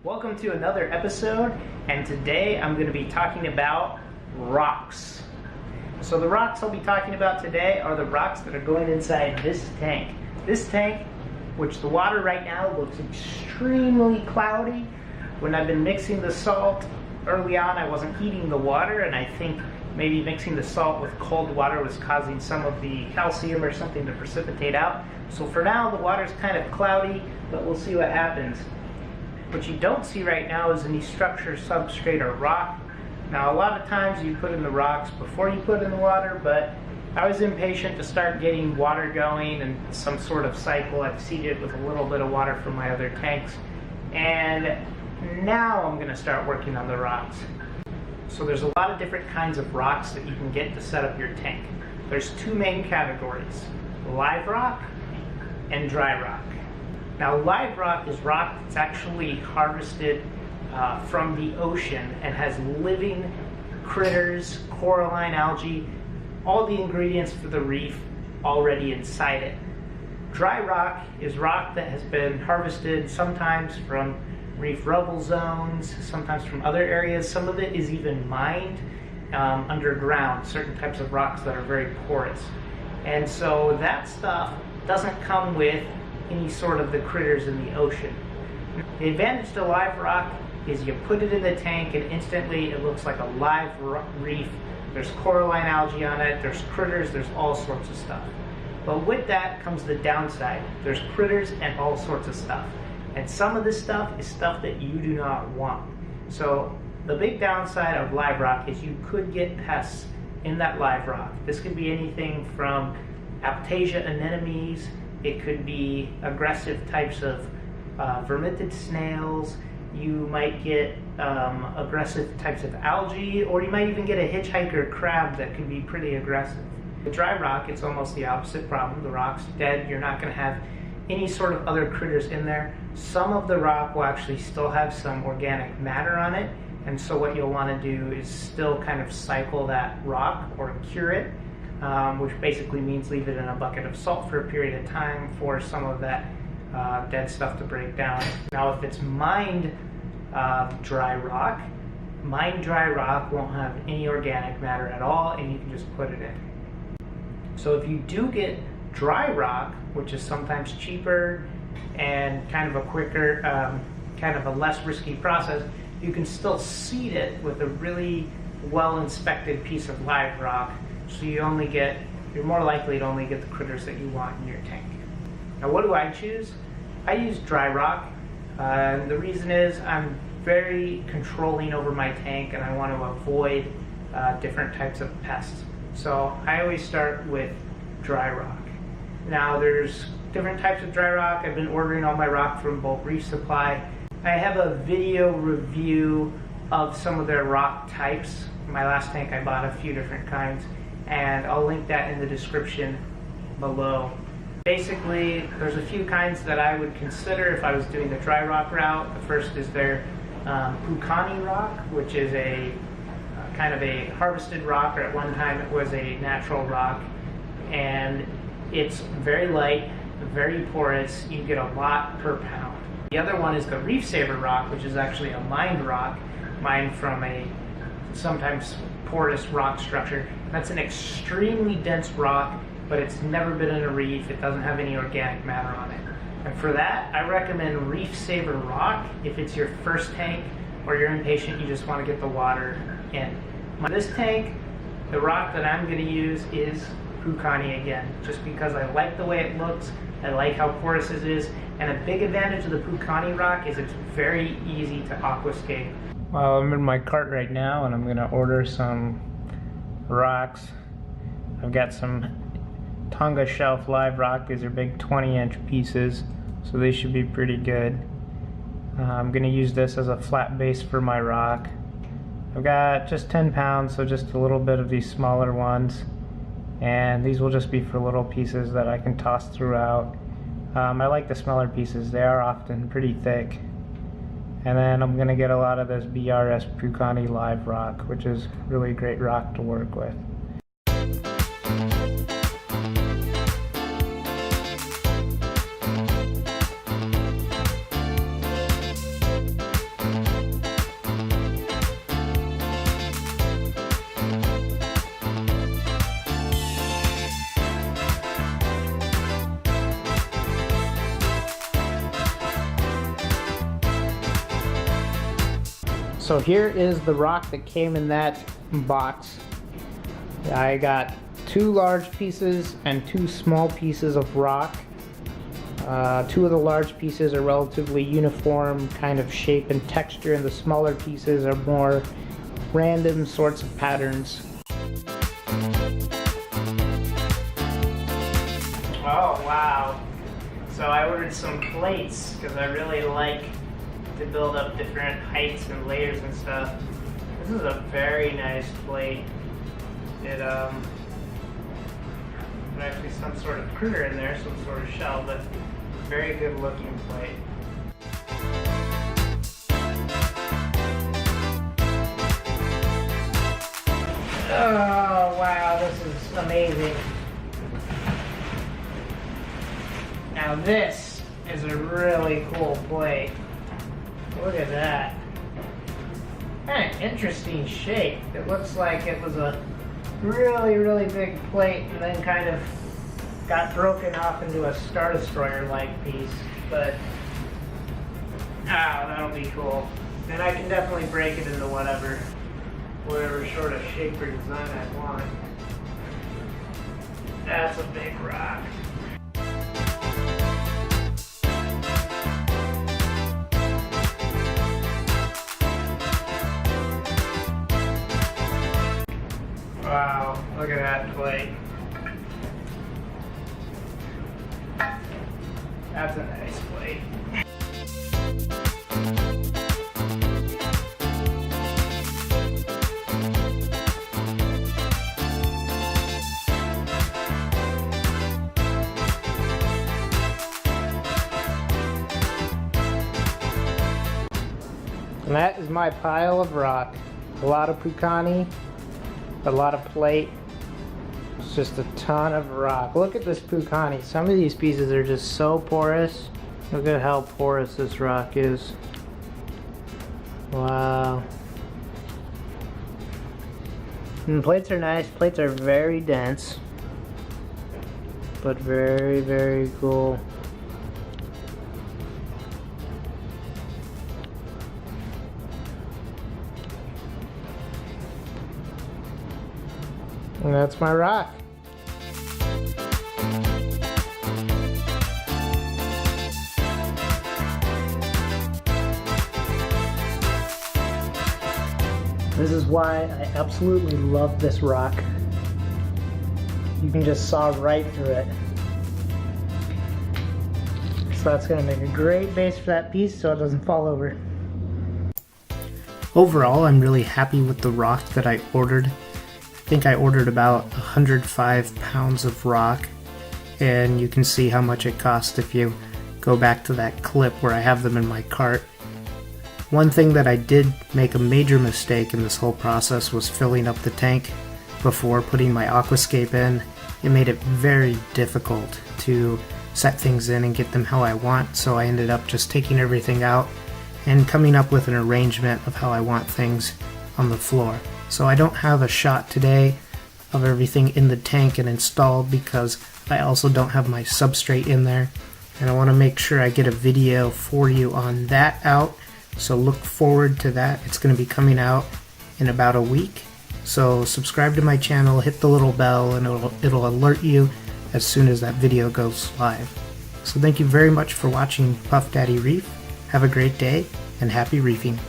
Welcome to another episode, and today I'm going to be talking about rocks. So the rocks I'll be talking about today are the rocks that are going inside this tank. This tank, which the water right now looks extremely cloudy. When I've been mixing the salt early on, I wasn't heating the water, and I think maybe mixing the salt with cold water was causing some of the calcium or something to precipitate out. So for now, the water's kind of cloudy, but we'll see what happens. What you don't see right now is any structure, substrate, or rock. Now, a lot of times you put in the rocks before you put in the water, but I was impatient to start getting water going and some sort of cycle. I've seeded with a little bit of water from my other tanks, and now I'm going to start working on the rocks. So there's a lot of different kinds of rocks that you can get to set up your tank. There's two main categories: live rock and dry rock. Now, live rock is rock that's actually harvested from the ocean and has living critters, coralline algae, all the ingredients for the reef already inside it. Dry rock is rock that has been harvested sometimes from reef rubble zones, sometimes from other areas. Some of it is even mined underground, certain types of rocks that are very porous. And so that stuff doesn't come with any sort of the critters in the ocean. The advantage to live rock is you put it in the tank and instantly it looks like a live reef. There's coralline algae on it, there's critters, there's all sorts of stuff. But with that comes the downside. There's critters and all sorts of stuff. And some of this stuff is stuff that you do not want. So the big downside of live rock is you could get pests in that live rock. This could be anything from Aptasia anemones. It could be aggressive types of vermitid snails. You might get aggressive types of algae, or you might even get a hitchhiker crab that could be pretty aggressive. With dry rock, it's almost the opposite problem. The rock's dead. You're not going to have any sort of other critters in there. Some of the rock will actually still have some organic matter on it, and so what you'll want to do is still kind of cycle that rock or cure it, which basically means leave it in a bucket of salt for a period of time for some of that dead stuff to break down. Now, if it's mined dry rock won't have any organic matter at all, and you can just put it in. So if you do get dry rock, which is sometimes cheaper and kind of a quicker, kind of a less risky process, you can still seed it with a really well-inspected piece of live rock. So you're more likely to only get the critters that you want in your tank. Now, what do I choose? I use dry rock. The reason is I'm very controlling over my tank and I want to avoid different types of pests. So I always start with dry rock. Now, there's different types of dry rock. I've been ordering all my rock from Bulk Reef Supply. I have a video review of some of their rock types. In my last tank I bought a few different kinds, and I'll link that in the description below. Basically, there's a few kinds that I would consider if I was doing the dry rock route. The first is their Pucani rock, which is a kind of a harvested rock, or at one time it was a natural rock, and it's very light, very porous. You get a lot per pound. The other one is the Reef Saber rock, which is actually a mined rock, mined from a sometimes porous rock structure. That's an extremely dense rock, but it's never been in a reef. It doesn't have any organic matter on it. And for that, I recommend Reef Saber rock if it's your first tank or you're impatient, you just want to get the water in. This tank, the rock that I'm going to use is Pucani again, just because I like the way it looks, I like how porous it is, and a big advantage of the Pucani rock is it's very easy to aquascape. Well, I'm in my cart right now and I'm going to order some rocks. I've got some Tonga shelf live rock. These are big 20-inch pieces, so they should be pretty good. I'm going to use this as a flat base for my rock. I've got just 10 pounds, so just a little bit of these smaller ones, and these will just be for little pieces that I can toss throughout. I like the smaller pieces. They are often pretty thick. And then I'm going to get a lot of this BRS Pucani live rock, which is really great rock to work with. So here is the rock that came in that box. I got 2 large pieces and 2 small pieces of rock. 2 of the large pieces are relatively uniform kind of shape and texture, and the smaller pieces are more random sorts of patterns. Oh wow. So I ordered some plates because I really like to build up different heights and layers and stuff. This is a very nice plate. It actually some sort of critter in there, some sort of shell, but very good looking plate. Oh wow, this is amazing. Now this is a really cool plate. Look at that. Kind of interesting shape. It looks like it was a really big plate and then kind of got broken off into a Star Destroyer-like piece. But, that'll be cool. And I can definitely break it into whatever sort of shape or design I want. That's a big rock. Wow, look at that plate. That's a nice plate. And that is my pile of rock. A lot of Pukani, a lot of plate. It's just a ton of rock. Look at this Pukani. Some of these pieces are just so porous. Look at how porous this rock is. Wow. And the plates are nice. Plates are very dense, but very cool. And that's my rock. This is why I absolutely love this rock. You can just saw right through it. So that's going to make a great base for that piece so it doesn't fall over. Overall, I'm really happy with the rock that I ordered. I think I ordered about 105 pounds of rock, and you can see how much it cost if you go back to that clip where I have them in my cart. One thing that I did make a major mistake in this whole process was filling up the tank before putting my aquascape in. It made it very difficult to set things in and get them how I want, so I ended up just taking everything out and coming up with an arrangement of how I want things on the floor. So I don't have a shot today of everything in the tank and installed because I also don't have my substrate in there, and I want to make sure I get a video for you on that out, so look forward to that. It's going to be coming out in about a week, so subscribe to my channel, hit the little bell, and it'll alert you as soon as that video goes live. So thank you very much for watching Puff Daddy Reef. Have a great day and happy reefing.